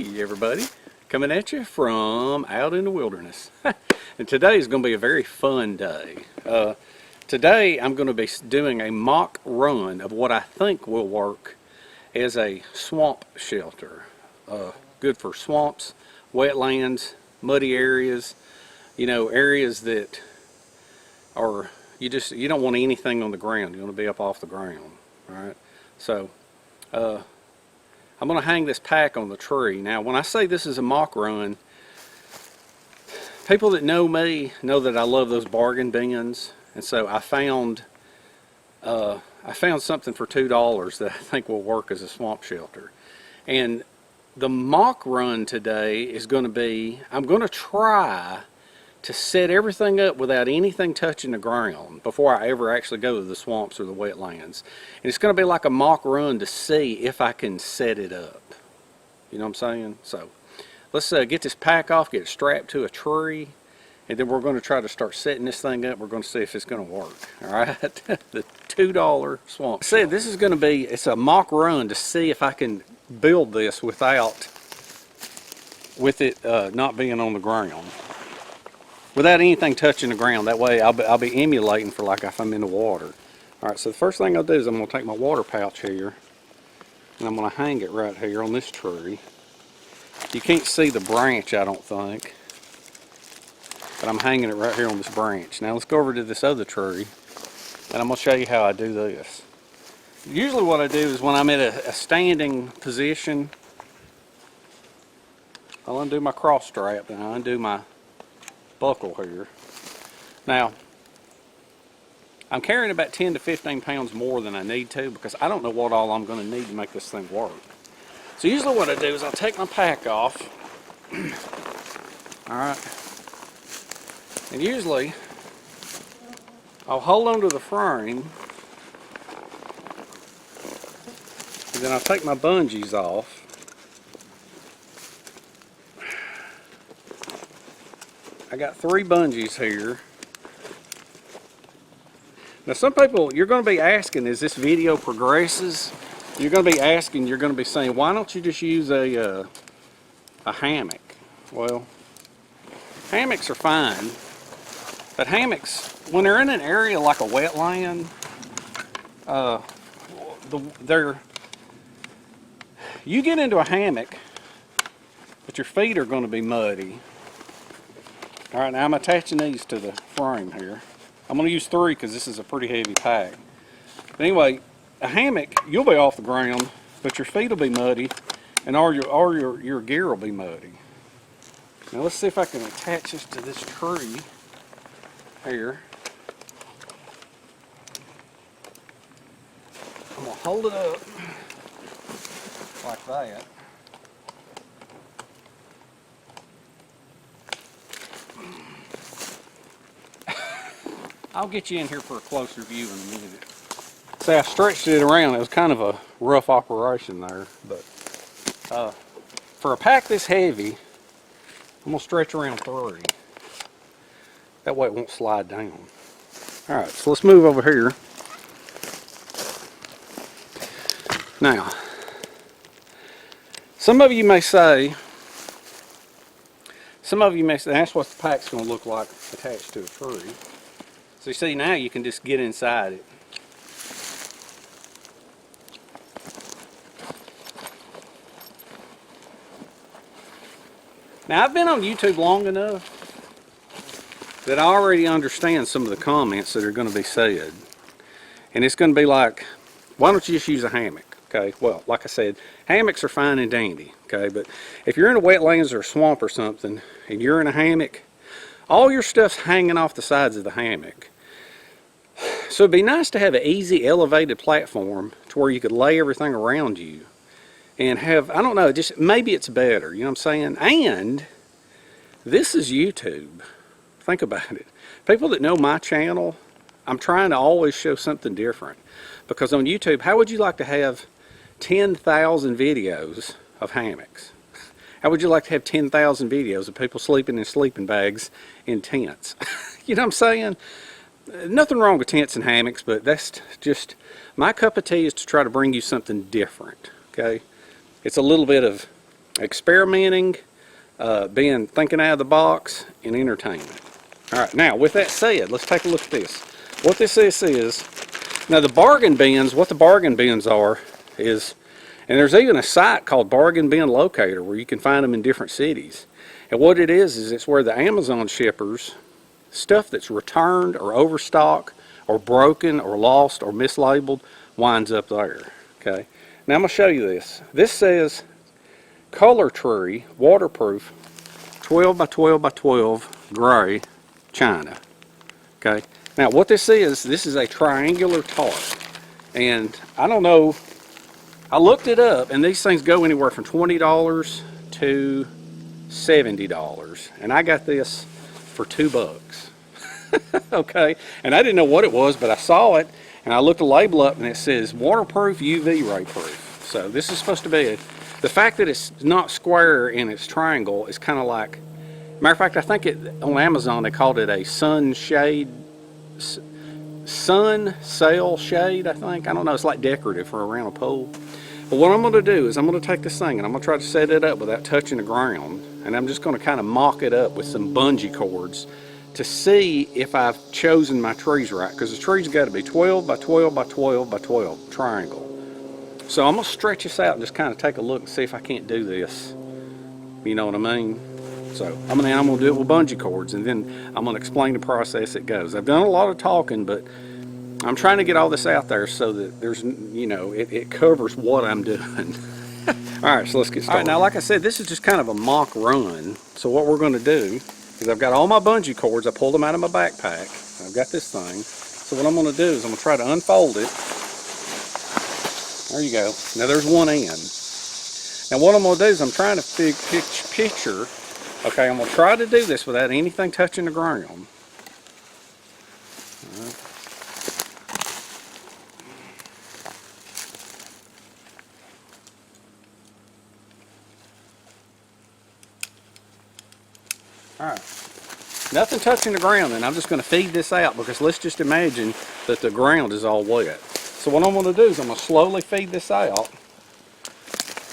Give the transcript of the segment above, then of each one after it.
Hey everybody, coming at you from out in the wilderness. And today is going to be a very fun day. Today I'm going to be doing a mock run of what I think will work as a swamp shelter. Good for swamps, wetlands, muddy areas, you know, areas that are, you don't want anything on the ground. You want to be up off the ground, alright? So, I'm going to hang this pack on the tree. Now, when I say this is a mock run, people that know me know that I love those bargain bins, and so I found something for $2 that I think will work as a swamp shelter. And the mock run today is going to be, I'm going to try to set everything up without anything touching the ground before I ever actually go to the swamps or the wetlands. And it's going to be like a mock run to see if I can set it up. You know what I'm saying? So let's get this pack off, get it strapped to a tree, and then we're going to try to start setting this thing up. We're going to see if it's going to work. All right? The $2 swamp. I said this is going to be, it's a mock run to see if I can build this with it not being on the ground. Without anything touching the ground. That way I'll be emulating for like if I'm in the water. Alright, so the first thing I'll do is I'm going to take my water pouch here and I'm going to hang it right here on this tree. You can't see the branch, I don't think, but I'm hanging it right here on this branch. Now let's go over to this other tree and I'm going to show you how I do this. Usually what I do is when I'm at a standing position, I'll undo my cross strap and I'll undo my buckle here. Now, I'm carrying about 10 to 15 pounds more than I need to because I don't know what all I'm going to need to make this thing work. So usually what I do is I'll take my pack off. Alright. And usually I'll hold on to the frame and then I'll take my bungees off. I got 3 bungees here. Now some people, you're going to be asking as this video progresses, you're going to be asking, you're going to be saying, why don't you just use a hammock? Well, hammocks are fine, but hammocks, when they're in an area like a wetland, you get into a hammock, but your feet are going to be muddy. Alright, now I'm attaching these to the frame here. I'm going to use 3 because this is a pretty heavy pack. But anyway, a hammock, you'll be off the ground, but your feet will be muddy, and all your gear will be muddy. Now let's see if I can attach this to this tree here. I'm going to hold it up like that. I'll get you in here for a closer view in a minute. See, I stretched it around. It was kind of a rough operation there, but for a pack this heavy, I'm going to stretch around 3. That way it won't slide down. Alright, so let's move over here. Now, some of you may say, that's what the pack's going to look like attached to a tree. So you see, now you can just get inside it. Now I've been on YouTube long enough that I already understand some of the comments that are going to be said. And it's going to be like, why don't you just use a hammock? Okay, well, like I said, hammocks are fine and dandy. Okay, but if you're in a wetlands or a swamp or something and you're in a hammock, all your stuff's hanging off the sides of the hammock. So it'd be nice to have an easy elevated platform to where you could lay everything around you and have, I don't know, just maybe it's better, you know what I'm saying? And this is YouTube. Think about it. People that know my channel, I'm trying to always show something different. Because on YouTube, how would you like to have 10,000 videos of hammocks? How would you like to have 10,000 videos of people sleeping in sleeping bags in tents? You know what I'm saying? Nothing wrong with tents and hammocks, but that's just, my cup of tea is to try to bring you something different, okay? It's a little bit of experimenting, being thinking out of the box, and entertainment. All right, now with that said, let's take a look at this. What this is, now the bargain bins, what the bargain bins are is, and there's even a site called Bargain Bin Locator where you can find them in different cities. And what it is it's where the Amazon shippers, stuff that's returned or overstock or broken or lost or mislabeled winds up there. Okay. Now I'm going to show you this. This says Color Tree Waterproof 12 by 12 by 12 gray China. Okay. Now what this is a triangular tarp. And I don't know, I looked it up and these things go anywhere from $20 to $70. And I got this for $2. Okay. And I didn't know what it was, but I saw it and I looked the label up and it says waterproof, UV ray proof. So this is supposed to be the fact that it's not square and it's triangle is kind of like, matter of fact, I think on Amazon they called it a sun sail shade, I think. I don't know, it's like decorative for around a pool. But what I'm going to do is I'm going to take this thing and I'm going to try to set it up without touching the ground. And I'm just going to kind of mock it up with some bungee cords to see if I've chosen my trees right. Because the tree's got to be 12 by 12 by 12 by 12 triangle. So I'm going to stretch this out and just kind of take a look and see if I can't do this. You know what I mean? So I'm going to do it with bungee cords and then I'm going to explain the process it goes. I've done a lot of talking, but I'm trying to get all this out there so that there's, you know, it covers what I'm doing. All right, so let's get started. All right, now like I said, this is just kind of a mock run. So what we're going to do is I've got all my bungee cords. I pulled them out of my backpack. I've got this thing. So what I'm going to do is I'm going to try to unfold it. There you go. Now there's one end. Now what I'm going to do is I'm trying to picture. Okay, I'm going to try to do this without anything touching the ground. All right. All right, nothing touching the ground, and I'm just going to feed this out because let's just imagine that the ground is all wet. So what I'm going to do is I'm going to slowly feed this out,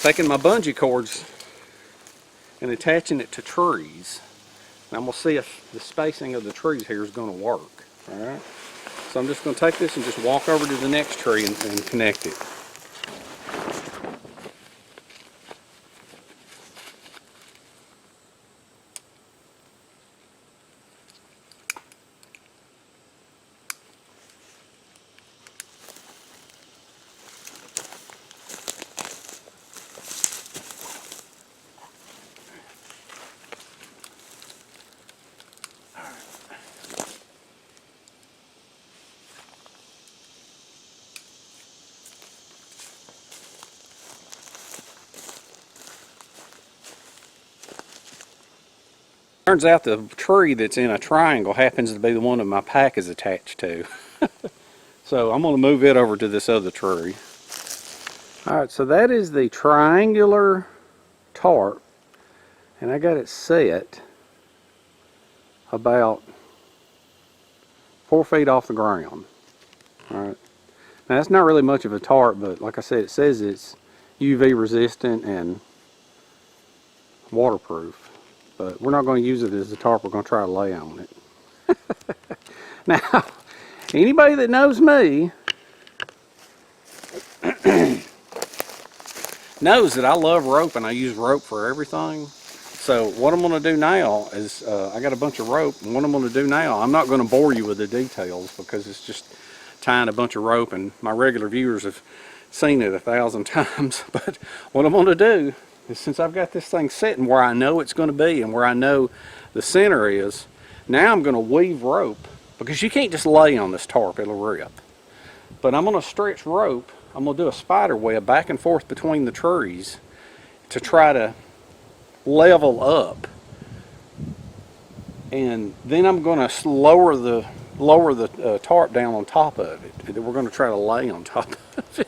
taking my bungee cords and attaching it to trees. And I'm going to see if the spacing of the trees here is going to work. All right. So I'm just going to take this and just walk over to the next tree and connect it. Turns out the tree that's in a triangle happens to be the one that my pack is attached to. So I'm going to move it over to this other tree. Alright, so that is the triangular tarp, and I got it set about 4 feet off the ground. Alright, now that's not really much of a tarp, but like I said, it says it's UV resistant and waterproof. But we're not going to use it as a tarp, we're going to try to lay on it. Now, anybody that knows me knows that I love rope and I use rope for everything. So what I'm going to do now is, I got a bunch of rope, and what I'm going to do now, I'm not going to bore you with the details because it's just tying a bunch of rope, and my regular viewers have seen it 1,000 times. But what I'm going to do is, since I've got this thing sitting where I know it's going to be and where I know the center is, now I'm going to weave rope, because you can't just lay on this tarp, it'll rip. But I'm going to stretch rope, I'm going to do a spider web back and forth between the trees to try to level up. And then I'm going to lower the tarp down on top of it, and then we're going to try to lay on top of it.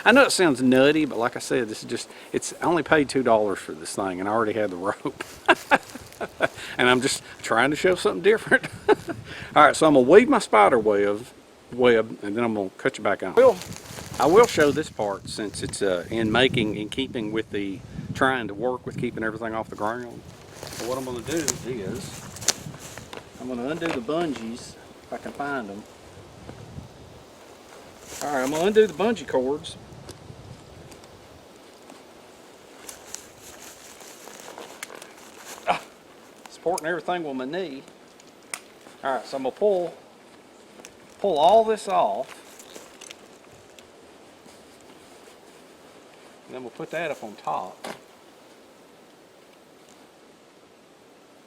I know it sounds nutty, but like I said, this is just, I only paid $2 for this thing, and I already had the rope. And I'm just trying to show something different. All right, so I'm going to weave my spider web, and then I'm going to cut you back on. I will show this part since it's in keeping with the trying to work with keeping everything off the ground. So what I'm going to do is, I'm going to undo the bungees, if I can find them. Alright, I'm going to undo the bungee cords. Supporting everything with my knee. Alright, so I'm going to pull all this off. And then we'll put that up on top.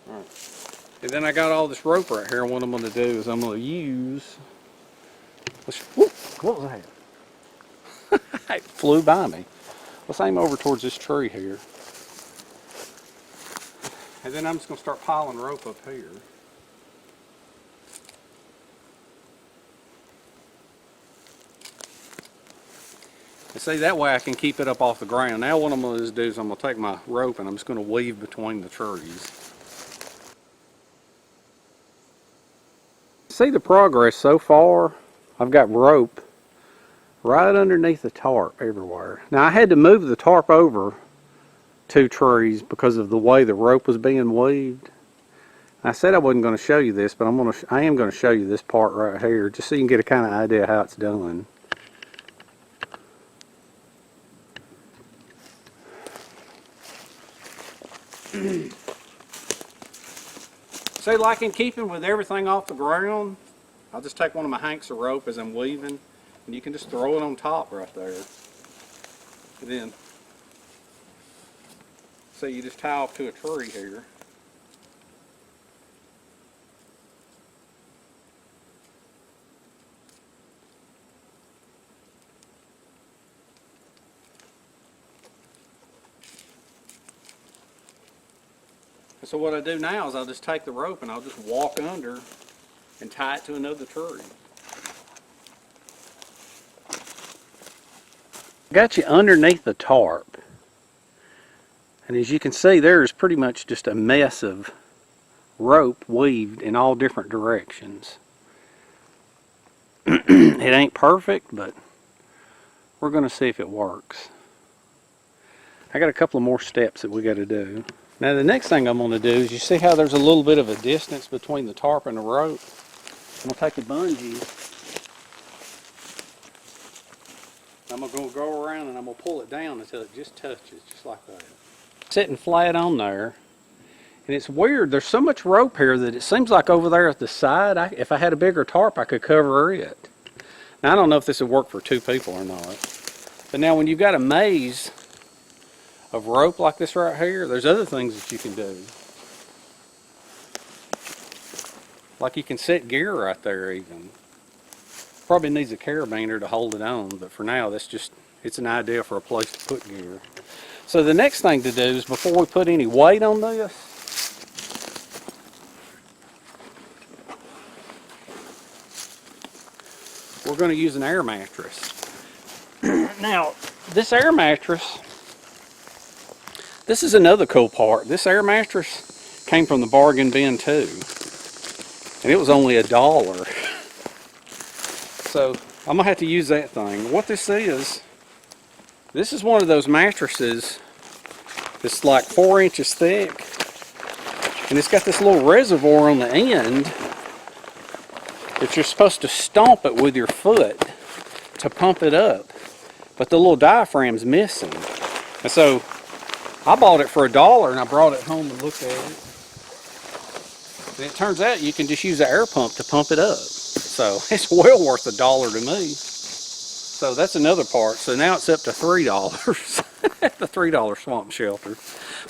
Alright. And then I got all this rope right here. What I'm going to do is I'm going to use... Whoop, what was that? It flew by me. Let's aim over towards this tree here. And then I'm just going to start piling rope up here. And see, that way I can keep it up off the ground. Now what I'm going to do is I'm going to take my rope and I'm just going to weave between the trees. See the progress so far? I've got rope right underneath the tarp everywhere. Now I had to move the tarp over 2 trees because of the way the rope was being weaved. I said I wasn't going to show you this, but I am going to show you this part right here just so you can get a kind of idea how it's done. See, like in keeping with everything off the ground, I'll just take one of my hanks of rope as I'm weaving, and you can just throw it on top right there. And then, so you just tie off to a tree here. And so what I do now is I'll just take the rope and I'll just walk under and tie it to another tree. Got you underneath the tarp. And as you can see, there's pretty much just a mess of rope weaved in all different directions. It ain't perfect, but we're going to see if it works. I got a couple of more steps that we got to do. Now the next thing I'm going to do is, you see how there's a little bit of a distance between the tarp and the rope? I'm going to take the bungee. I'm going to go around and I'm going to pull it down until it just touches, just like that. Sitting flat on there. And it's weird, there's so much rope here that it seems like over there at the side, if I had a bigger tarp, I could cover it. Now I don't know if this would work for 2 people or not. But now when you've got a maze of rope like this right here, there's other things that you can do. Like you can set gear right there even. Probably needs a carabiner to hold it on, but for now it's an idea for a place to put gear. So the next thing to do is, before we put any weight on this, we're going to use an air mattress. Now this air mattress, this is another cool part. This air mattress came from the bargain bin too, and it was only $1. So I'm gonna have to use that thing. What this is one of those mattresses that's like 4 inches thick, and it's got this little reservoir on the end that you're supposed to stomp it with your foot to pump it up, but the little diaphragm's missing. And so I bought it for $1 and I brought it home and looked at it. And it turns out you can just use an air pump to pump it up. So it's well worth $1 to me. So that's another part. So now it's up to $3. The $3 swamp shelter.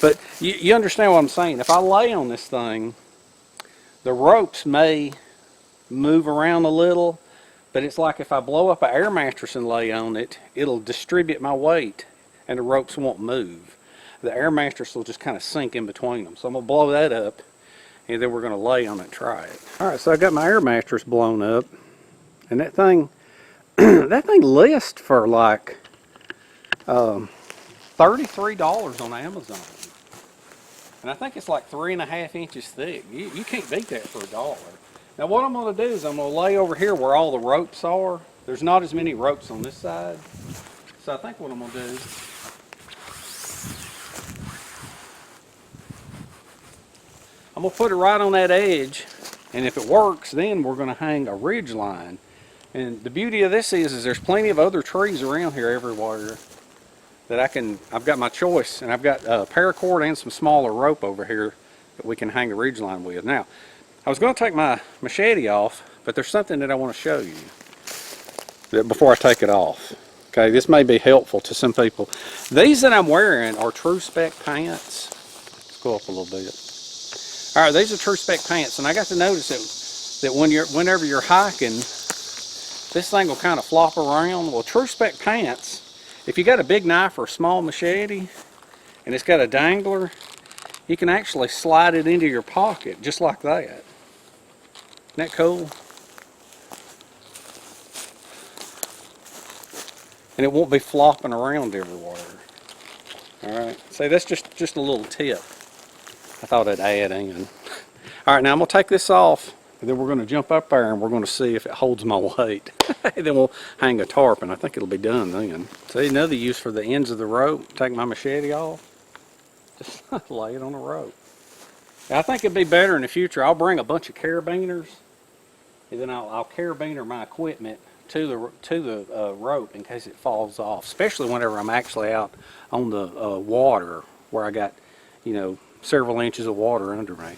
But you understand what I'm saying. If I lay on this thing, the ropes may move around a little, but it's like if I blow up an air mattress and lay on it, it'll distribute my weight and the ropes won't move. The air mattress will just kind of sink in between them. So I'm going to blow that up, and then we're going to lay on it and try it. Alright, so I got my air mattress blown up, and that thing that thing lists for like $33 on Amazon. And I think it's like 3.5 inches thick. You can't beat that for $1. Now what I'm going to do is I'm going to lay over here where all the ropes are. There's not as many ropes on this side. So I think what I'm going to do I'm gonna put it right on that edge, and if it works, then we're gonna hang a ridge line. And the beauty of this is there's plenty of other trees around here everywhere that I've got my choice, and I've got paracord and some smaller rope over here that we can hang the ridge line with. Now, I was gonna take my machete off, but there's something that I wanna show you before I take it off. Okay, this may be helpful to some people. These that I'm wearing are True Spec pants. Let's go up a little bit. All right, these are True Spec pants, and I got to notice that whenever you're hiking, this thing will kind of flop around. Well, True Spec pants, if you got a big knife or a small machete, and it's got a dangler, you can actually slide it into your pocket just like that. Isn't that cool? And it won't be flopping around everywhere. All right, so that's just a little tip I thought I'd add in. All right, now I'm gonna take this off, and then we're gonna jump up there and we're gonna see if it holds my weight. Then we'll hang a tarp, and I think it'll be done then. See, another use for the ends of the rope. Take my machete off, just lay it on the rope. Now, I think it'd be better in the future. I'll bring a bunch of carabiners, and then I'll carabiner my equipment to the rope in case it falls off, especially whenever I'm actually out on the water where I got, you know, several inches of water under me.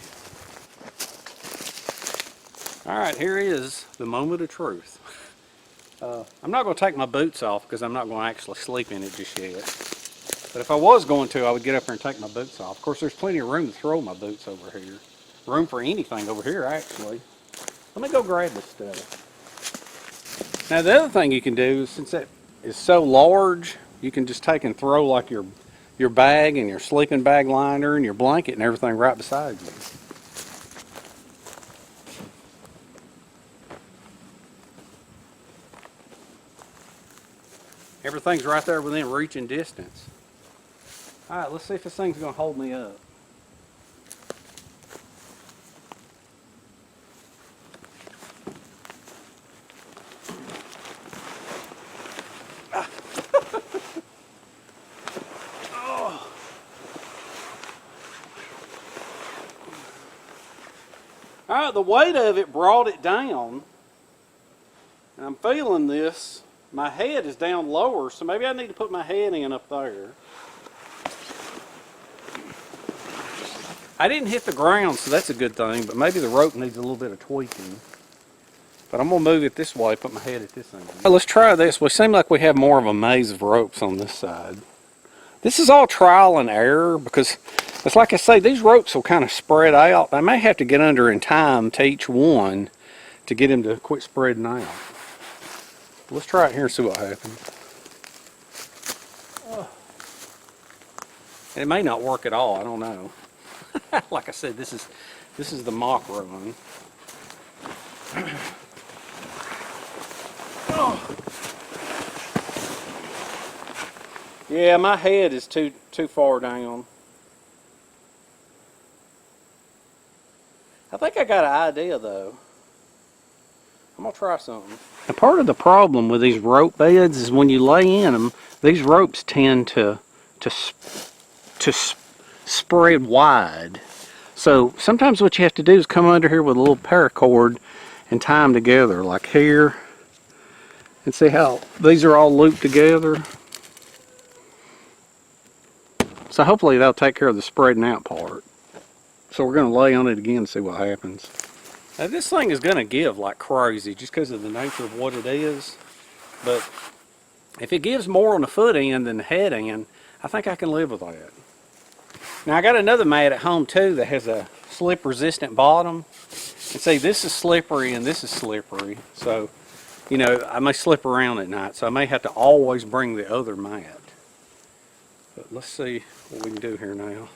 All right, here is the moment of truth. I'm not going to take my boots off because I'm not going to actually sleep in it just yet. But if I was going to, I would get up there and take my boots off. Of course, there's plenty of room to throw my boots over here. Room for anything over here, actually. Let me go grab this stuff. Now, the other thing you can do, since it is so large, you can just take and throw like your bag and your sleeping bag liner and your blanket and everything right beside you. Everything's right there within reaching distance. All right, let's see if this thing's going to hold me up. All right, the weight of it brought it down. And I'm feeling this. My head is down lower, so maybe I need to put my head in up there. I didn't hit the ground, so that's a good thing, but maybe the rope needs a little bit of tweaking. But I'm going to move it this way, put my head at this end. Well, let's try this. We seem like we have more of a maze of ropes on this side. This is all trial and error because it's like I say, these ropes will kind of spread out. I may have to get under in time to each one to get them to quit spreading out. Let's try it here and see what happens. It may not work at all, I don't know. Like I said, this is the mock run. Yeah, my head is too far down. I think I got an idea though. I'm gonna try something. And part of the problem with these rope beds is when you lay in them, these ropes tend to spread wide. So sometimes what you have to do is come under here with a little paracord and tie them together, like here. And see how these are all looped together. So hopefully that'll take care of the spreading out part. So we're going to lay on it again and see what happens. Now this thing is going to give like crazy just because of the nature of what it is. But if it gives more on the foot end than the head end, I think I can live with that. Now I got another mat at home too that has a slip resistant bottom. And see, this is slippery and this is slippery. So, you know, I may slip around at night. So I may have to always bring the other mat. But let's see what we can do here now.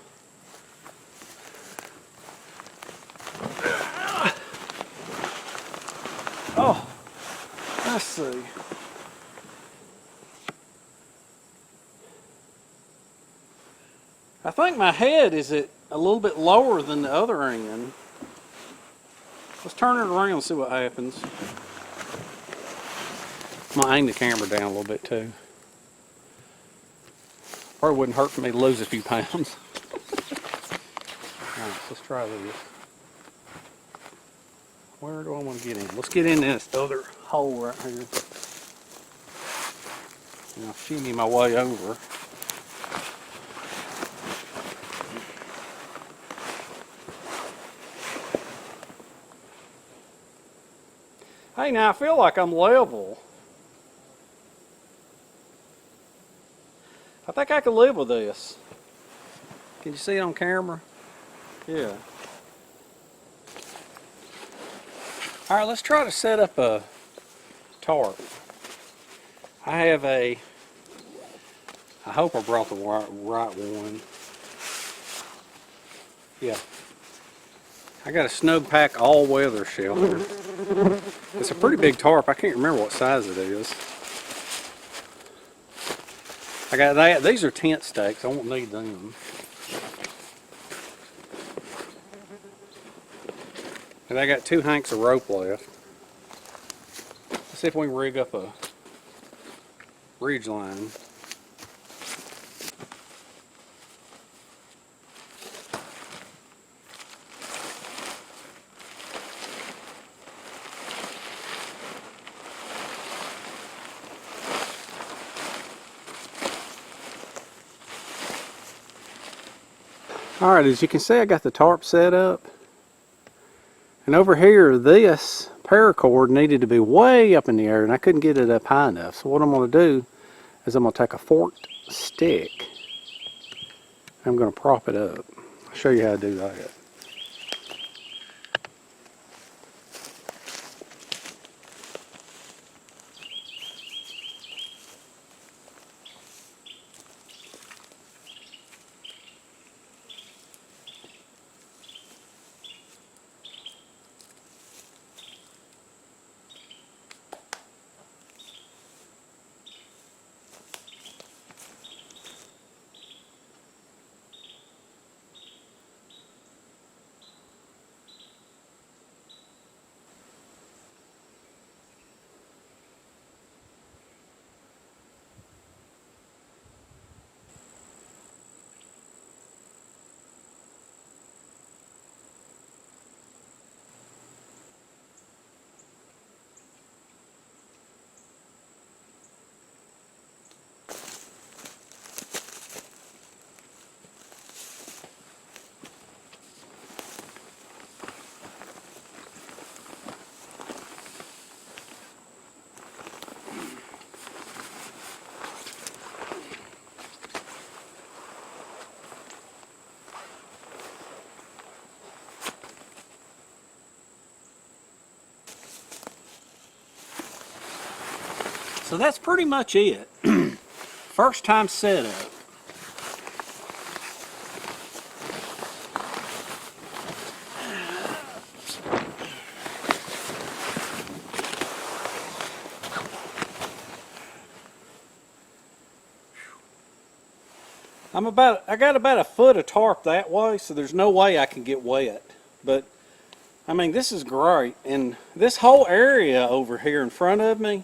Oh, let's see. I think my head is at a little bit lower than the other end. Let's turn it around and see what happens. I'm gonna aim the camera down a little bit too. Probably wouldn't hurt for me to lose a few pounds. Alright, let's try this. Where do I want to get in? Let's get in this other hole right here. And I'll shimmy my way over. Hey, now I feel like I'm level. I think I can live with this. Can you see it on camera? Yeah. All right, let's try to set up a tarp. I have I hope I brought the right one. Yeah. I got a Snug Pack all-weather shelter. It's a pretty big tarp. I can't remember what size it is. I got that. These are tent stakes. I won't need them. And I got 2 hanks of rope left. Let's see if we can rig up a ridge line. Alright, as you can see, I got the tarp set up. And over here, this paracord needed to be way up in the air, and I couldn't get it up high enough. So what I'm going to do is I'm going to take a forked stick. I'm going to prop it up. I'll show you how to do that. So that's pretty much it. First time setup. I got about a foot of tarp that way, so there's no way I can get wet. But I mean, this is great. And this whole area over here in front of me,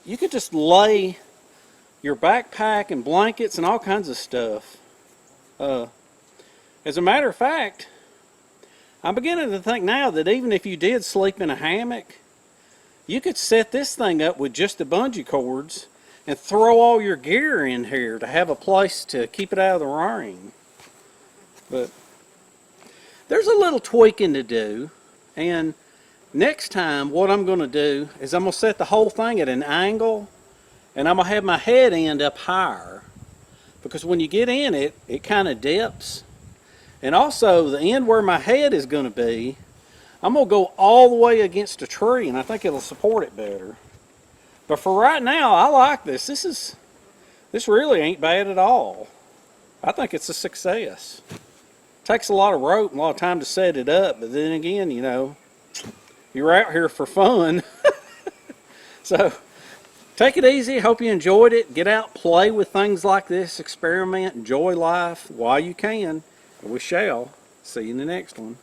you could just lay your backpack and blankets and all kinds of stuff. As a matter of fact, I'm beginning to think now that even if you did sleep in a hammock, you could set this thing up with just the bungee cords and throw all your gear in here to have a place to keep it out of the rain. But there's a little tweaking to do, and next time what I'm going to do is I'm going to set the whole thing at an angle, and I'm going to have my head end up higher, because when you get in it, it kind of dips. And also the end where my head is going to be, I'm going to go all the way against a tree, and I think it'll support it better. But for right now, I like this. This really ain't bad at all. I think it's a success. Takes a lot of rope and a lot of time to set it up, but then again, you know, you're out here for fun. So take it easy. Hope you enjoyed it. Get out, play with things like this, experiment, enjoy life while you can. And we shall. See you in the next one.